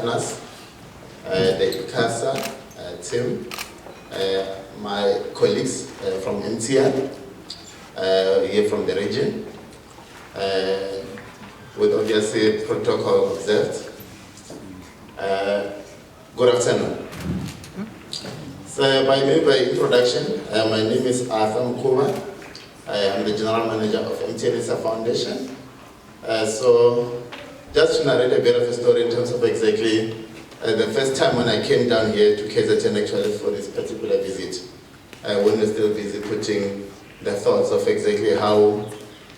partners, the ICASA team, my colleagues from MTN, here from the region, with obviously protocol observed. Good afternoon. So by introduction, my name is Mukhuvha. I am the General Manager of MTN Foundation. So just to narrate a bit of a story in terms of exactly the first time when I came down here to KZN actually for this particular visit, when we were still busy putting the thoughts of exactly how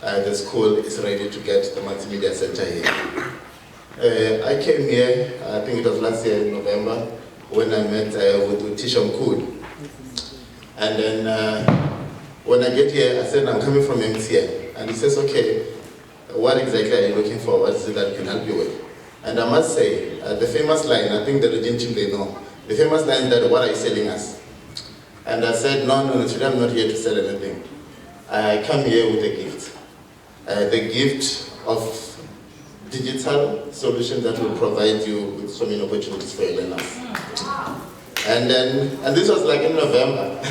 the school is ready to get the multimedia center here. I came here, I think it was last year in November, when I met with Tisha Mkhulu. And then when I get here, I said, I'm coming from MTN. And he says, okay, what exactly are you looking for? What is it that we can help you with? And I must say, the famous line, I think the region team, they know, the famous line that, what are you selling us? And I said, no, today I'm not here to sell anything. I come here with a gift. The gift of digital solutions that will provide you with so many opportunities for your learners. And this was like in November.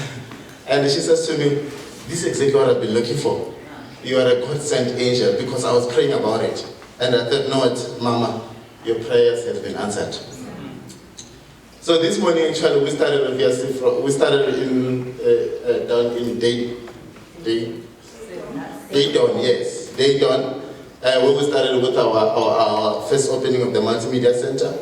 And she says to me, this is exactly what I've been looking for. You are a God-sent angel, because I was praying about it. And I thought, no, what, Mama, your prayers have been answered. So this morning, actually, we started obviously in down in Daydawn, yes, Daydawn. Where we started with our first opening of the Multimedia Center.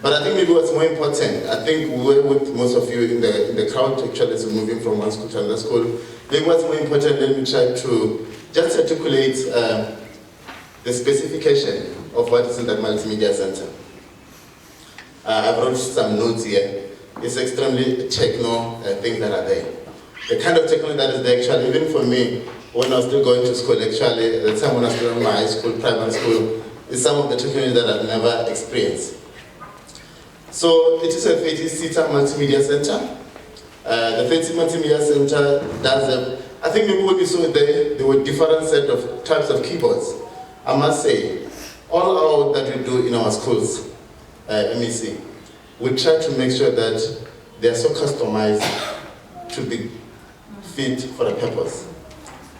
But I think maybe what's more important, I think we were with most of you in the crowd actually, so moving from one school to another school. Maybe what's more important, let me try to just articulate the specification of what is in the Multimedia Center. I brought some notes here. It's extremely techno things that are there. The kind of technology that is there actually, even for me, when I was still going to school actually, the time when I was still in my high school, primary school, is some of the technology that I've never experienced. So it is a 30-seater multimedia center. The 30 multimedia center does I think maybe when you saw it there were different set of types of keyboards. I must say, all that we do in our schools, MEC, we try to make sure that they are so customized to be fit for the purpose.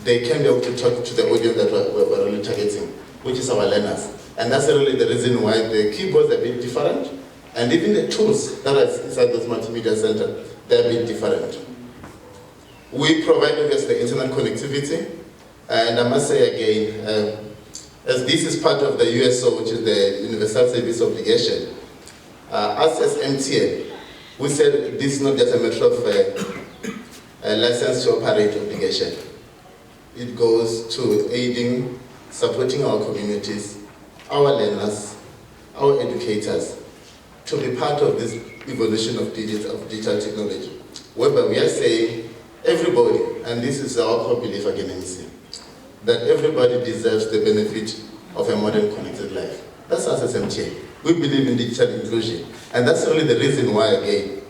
They can be able to talk to the audience that we're really targeting, which is our learners. And that's really the reason why the keyboards are a bit different. And even the tools that are inside this multimedia center, they're a bit different. We provide obviously internet connectivity, and I must say again, as this is part of the USO, which is the Universal Service Obligation, us as MTN, we said this is not just a matter of a license to operate obligation. It goes to aiding, supporting our communities, our learners, our educators, to be part of this evolution of digital technology, whereby we are saying everybody, and this is our core belief again, MEC, that everybody deserves the benefit of a modern connected life. That's us as MTN. We believe in digital inclusion, and that's really the reason why, again,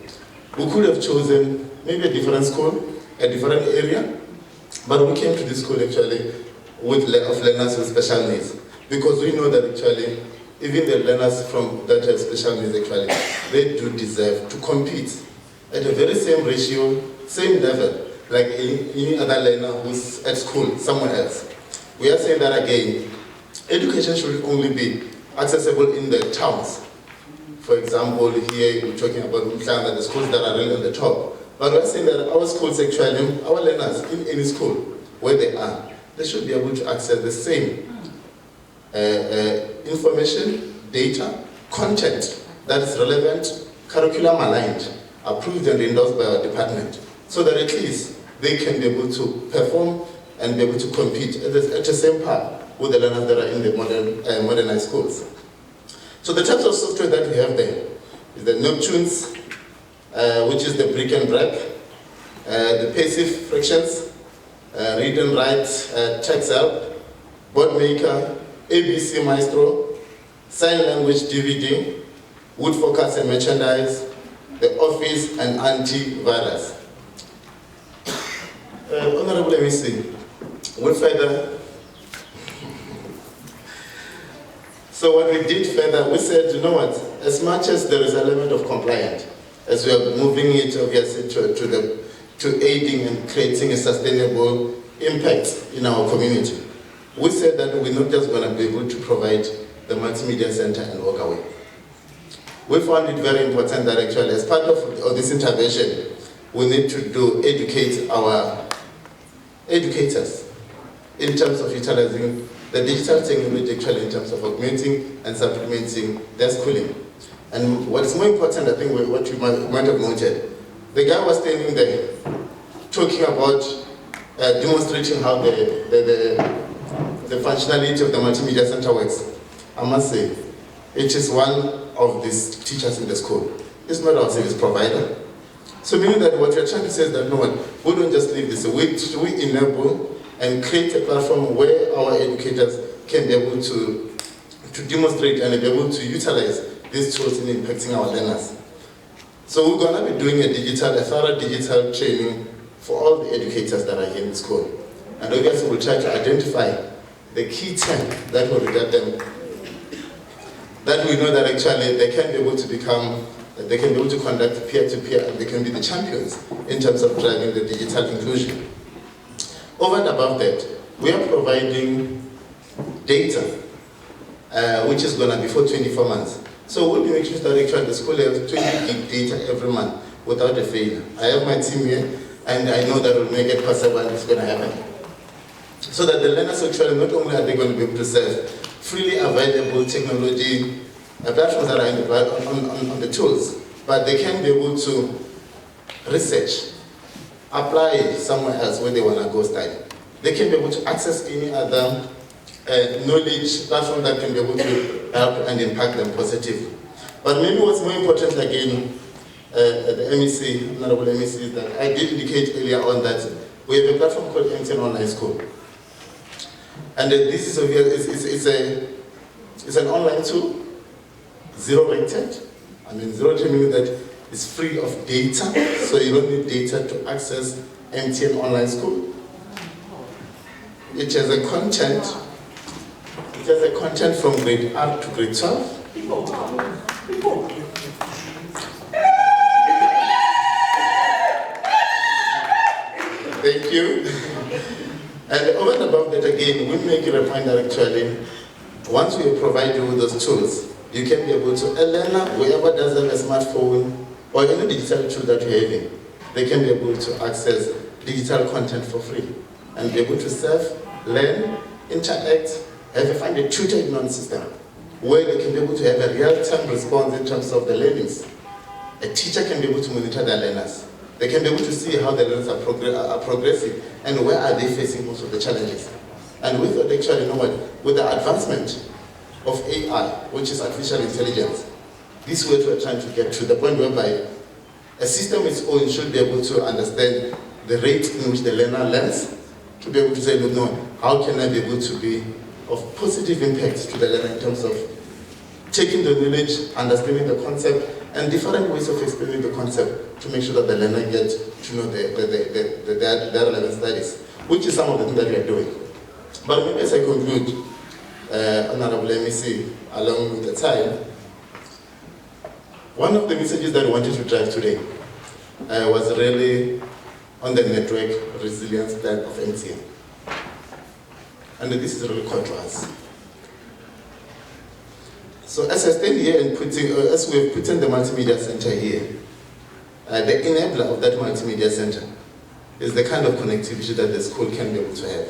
we could have chosen maybe a different school, a different area, but we came to this school actually with learners with special needs, because we know that actually even the learners from that have special needs actually, they do deserve to compete at the very same ratio, same level, like any other learner who's at school somewhere else. We are saying that again, education should only be accessible in the towns. For example, here we're talking about the schools that are really on the top. But we're saying that our schools actually, our learners in any school where they are, they should be able to access the same information, data, content that is relevant, curriculum aligned, approved and endorsed by our department, so that at least they can be able to perform and be able to compete at the same par with the learners that are in the modernized schools. So the types of software that we have there is the Neptunes, which is the brick and break, the passive fractions, read and write, text help, board maker, ABC Maestro, sign language DVD, wood focus and merchandise, the office and antivirus. Honorable MEC, what further? So what we did further, we said, you know what, as much as there is an element of compliance, as we are moving it obviously to aiding and creating a sustainable impact in our community, we said that we're not just going to be able to provide the multimedia center and walk away. We found it very important that actually as part of this intervention, we need to educate our educators in terms of utilizing the digital technology actually in terms of augmenting and supplementing their schooling. And what's more important, I think what you might have noted, the guy was standing there talking about demonstrating how the functionality of the multimedia center works. I must say, it is one of these teachers in the school. It's not our service provider. So meaning that what you're trying to say is that no, we don't just leave this. We enable and create a platform where our educators can be able to demonstrate and be able to utilize these tools in impacting our learners. So we're going to be doing a thorough digital training for all the educators that are here in the school. And obviously we'll try to identify the key 10 that will get them, that we know that actually they can be able to become, they can be able to conduct peer-to-peer, and they can be the champions in terms of driving the digital inclusion. Over and above that, we are providing data, which is going to be for 24 months. So we'll be making sure that actually the school has 20 gig data every month without a failure. I have my team here, and I know that will make it possible and it's going to happen. So that the learners actually, not only are they going to be able to serve freely available technology platforms that are on the tools, but they can be able to research, apply somewhere else where they want to go study. They can be able to access any other knowledge platform that can be able to help and impact them positively. But maybe what's more important again, the MEC, Honorable MEC, is that I did indicate earlier on that we have a platform called MTN Online School. And this is it's an online tool, zero rated. I mean, zero rated meaning that it's free of data, so you don't need data to access MTN Online School. It has a content. It has a content from grade R to grade 12. Thank you. And over and above that, again, we make it a point that actually, once we provide you with those tools, you can be able to, a learner, whoever does have a smartphone or any digital tool that you're having, they can be able to access digital content for free and be able to serve, learn, interact, find a tutor-ignorant system where they can be able to have a real-time response in terms of the learnings. A teacher can be able to monitor their learners. They can be able to see how the learners are progressing and where are they facing most of the challenges. And with that, actually, you know what, with the advancement of AI, which is artificial intelligence, this way we're trying to get to the point whereby a system its own should be able to understand the rate in which the learner learns, to be able to say, no, how can I be able to be of positive impact to the learner in terms of taking the knowledge, understanding the concept, and different ways of explaining the concept to make sure that the learner gets to know their relevant studies, which is some of the things that we are doing. But maybe as I conclude, Honorable MEC, along with the time, one of the messages that I wanted to drive today was really on the network resilience plan of MTN. And this is really core to us. So as I stand here and as we have put in the multimedia center here, the enabler of that multimedia center is the kind of connectivity that the school can be able to have.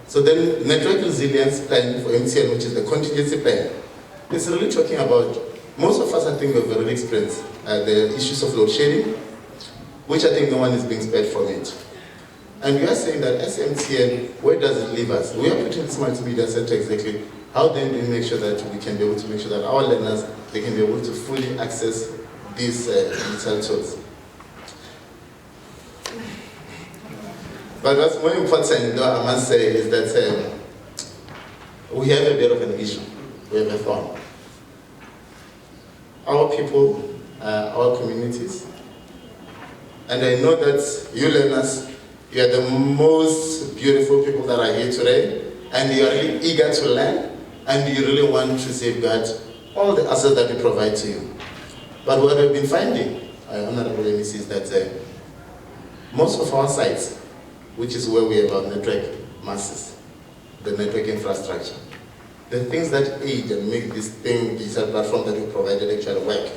So then network resilience plan for MTN, which is the contingency plan, is really talking about, most of us I think have already experienced the issues of load shedding, which I think no one is being spared from it. And we are saying that as MTN, where does it leave us? We are putting this multimedia center exactly. How then do we make sure that we can be able to make sure that our learners, they can be able to fully access these digital tools? But what's more important, though, I must say, is that we have a bit of an issue. We have a thorn. Our people, our communities, and I know that you learners, you are the most beautiful people that are here today, and you are really eager to learn, and you really want to safeguard all the assets that we provide to you. But what we've been finding, Honorable MEC, is that most of our sites, which is where we have our network masses, the network infrastructure, the things that aid and make this thing, digital platform that we provided actually work,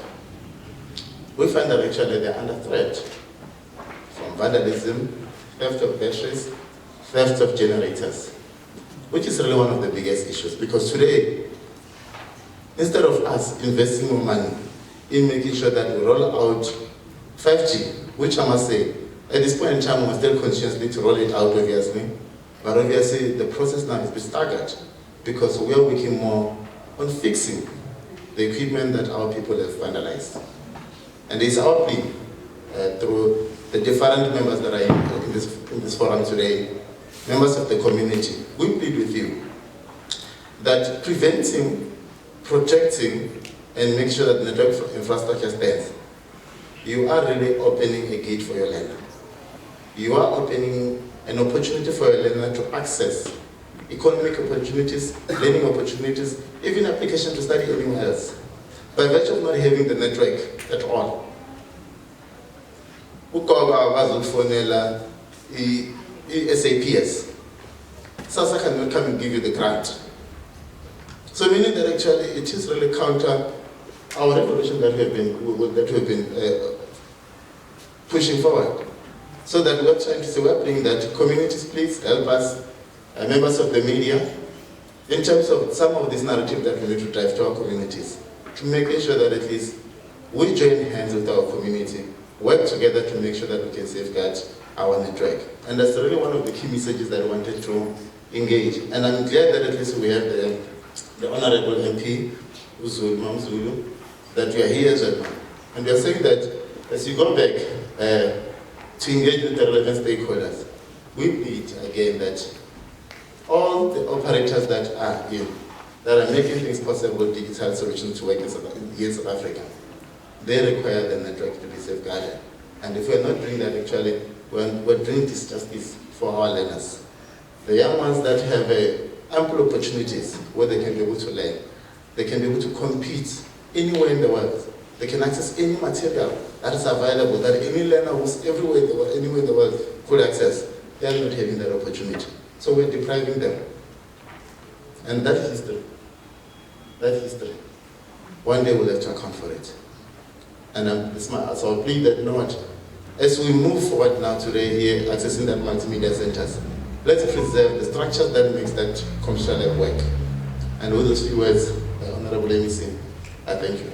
we find that actually they're under threat from vandalism, theft of batteries, theft of generators, which is really one of the biggest issues, because today, instead of us investing more money in making sure that we roll out 5G, which I must say, at this point in time, we are still consciously to roll it out, obviously, but obviously the process now has been staggered, because we are working more on fixing the equipment that our people have vandalized. And it's our plea through the different members that are in this forum today, members of the community, we plead with you that preventing, protecting, and make sure that the network infrastructure stands, you are really opening a gate for your learner. You are opening an opportunity for your learner to access economic opportunities, learning opportunities, even application to study anywhere else, by virtue of not having the network at all. SAPS. SASA cannot come and give you the grant. So meaning that actually it is really counter our revolution that we have been pushing forward. So that we're trying to say, we're praying that communities, please help us, members of the media, in terms of some of this narrative that we need to drive to our communities, to make sure that at least we join hands with our community, work together to make sure that we can safeguard our network. And that's really one of the key messages that I wanted to engage. And I'm glad that at least we have the Honorable MP, Mam Zulu, that we are here as well. And we are saying that as you go back to engage with the relevant stakeholders, we need again that all the operators that are here, that are making things possible, digital solutions to work in South Africa, they require the network to be safeguarded. And if we're not doing that, actually, we're doing disjustice for our learners. The young ones that have ample opportunities where they can be able to learn, they can be able to compete anywhere in the world. They can access any material that is available, that any learner who's everywhere in the world, anywhere in the world could access. They are not having that opportunity. So we're depriving them. And that is history. That is history. One day we'll have to account for it. And so I plead that, you know what, as we move forward now today here, accessing that multimedia centers, let's preserve the structure that makes that commercial lab work. And with those few words, Honorable MEC, I thank you.